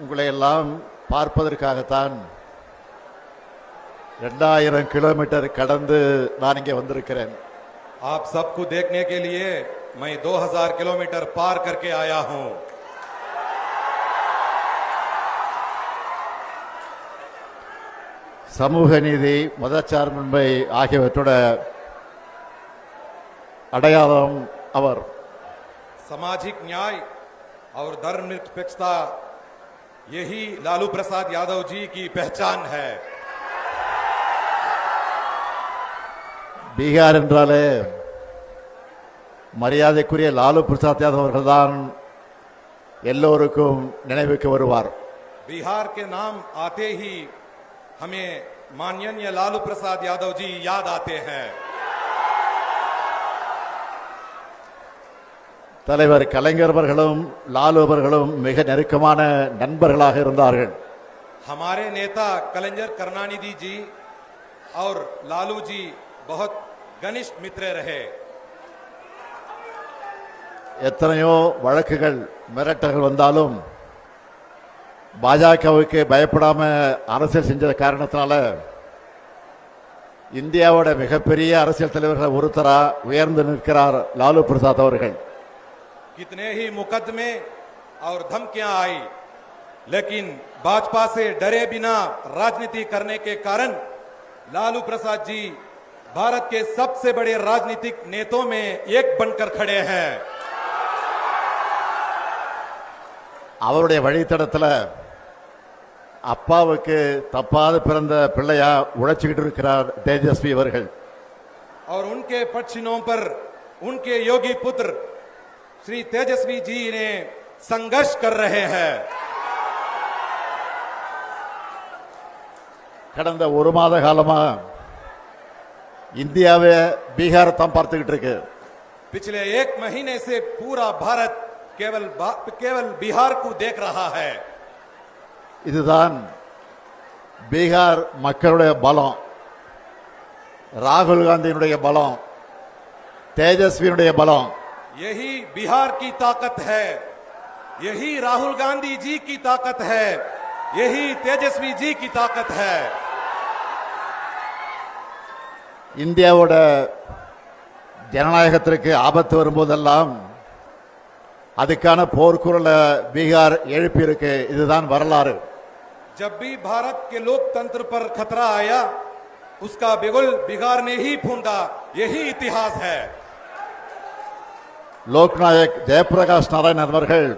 உங்களை எல்லாம் பார்ப்பதற்காகத்தான் 2000 கிலோமீட்டர் கடந்து நான் இங்கே வந்திருக்கிறேன். आप सबको देखने के लिए मैं 2000 किलोमीटर पार करके आया हूं. சமூக நீதி, மதச்சார்பின்மை ஆகியவற்றோட அடையாளம் அவர். सामाजिक न्याय और धर्मनिरपेक्षता यही लालू प्रसाद यादव जी की पहचान है. பீகார் என்றாலே மரியாதைக்குரிய லாலு பிரசாத் யாதவ் அவர்கள்தான் எல்லோருக்கும் நினைவுக்கு வருவார். बिहार के नाम आते ही हमें माननीय लालू प्रसाद यादव जी याद आते हैं. தலைவர் கலைஞர் அவர்களும் லாலு அவர்களும் மிக நெருக்கமான நண்பர்களாக இருந்தார்கள். हमारे नेता कलेंजर करुणानिधि जी और लालू जी बहुत घनिष्ठ मित्र रहे. எத்தனையோ வழக்குகள் மிரட்டல்கள் வந்தாலும் பாஜகவுக்கு பயப்படாம அரசியல் செஞ்ச காரணத்தினால இந்தியாவோட மிகப்பெரிய அரசியல் தலைவர்கள் ஒருத்தரா உயர்ந்து நிற்கிறார் லாலு பிரசாத் அவர்கள். कितने ही मुकदमे और धमकियां आई, लेकिन भाजपा से डरे बिना राजनीति करने के कारण लालू प्रसाद जी भारत के सबसे बड़े राजनीतिक नेताओं में एक बनकर खड़े हैं. அவருடைய வழித்தடத்தில் அப்பாவுக்கு தப்பாது பிறந்த பிள்ளையா உழைச்சிக்கிட்டு இருக்கிறார் தேஜஸ்வி அவர்கள். और उनके पक्षिणों पर उनके योगी पुत्र श्री तेजस्वी जी ने संघर्ष कर रहे हैं. கடந்த ஒரு மாத காலமா இந்தியாவே பீகார் தான் பார்த்துக்கிட்டு இருக்கு. पिछले एक महीने से पूरा भारत केवल बिहार को देख रहा है. இதுதான் பீகார் மக்களுடைய பலம், ராகுல் காந்தியினுடைய பலம், தேஜஸ்வியினுடைய பலம். यही बिहार की ताकत है, यही राहुल गांधी जी की ताकत है, यही तेजस्वी जी की ताकत है. இந்தியாவோட ஜனநாயகத்திற்கு ஆபத்து வரும்போதெல்லாம் அதுக்கான போர்க்குரலை பீகார் எழுப்பி இருக்கு. இதுதான் வரலாறு. जब भी भारत के लोकतंत्र पर खतरा आया, उसका बिगुल बिहार ने ही फूंका. यही इतिहास है. லோக்நாயக் ஜெயபிரகாஷ் நாராயணன் அவர்கள்